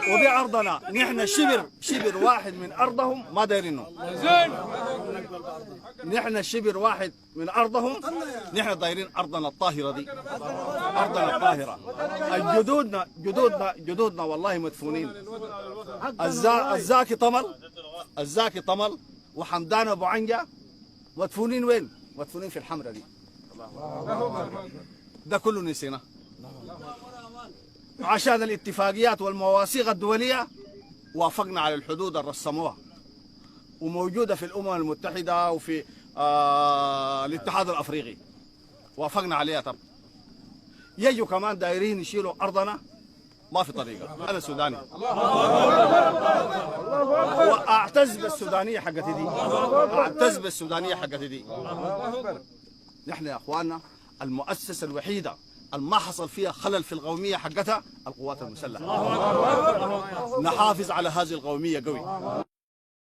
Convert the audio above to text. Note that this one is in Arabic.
ودي أرضنا، نحن شبر واحد من أرضهم ما دايرينه. نحن شبر واحد من أرضهم، نحن دايرين أرضنا الطاهرة دي، أرضنا الطاهرة. جدودنا والله مدفونين. الزاكي طمل وحمدان أبو عنجة مدفونين وين؟ مدفونين في الحمرة دي. ده كله نسينا عشان الاتفاقيات والمواثيق الدولية. وافقنا على الحدود اللي رسموها وموجودة في الأمم المتحدة وفي الاتحاد الأفريقي، وافقنا عليها. طب يجوا كمان دايرين يشيلوا أرضنا، ما في طريقة. أنا سوداني وأعتز بالسودانية حقتي دي، أعتز بالسودانية حقتي دي. نحن يا أخواننا المؤسسة الوحيدة ما حصل فيها خلل في القومية حقتها القوات المسلحة. نحافظ على هذه القومية قوي.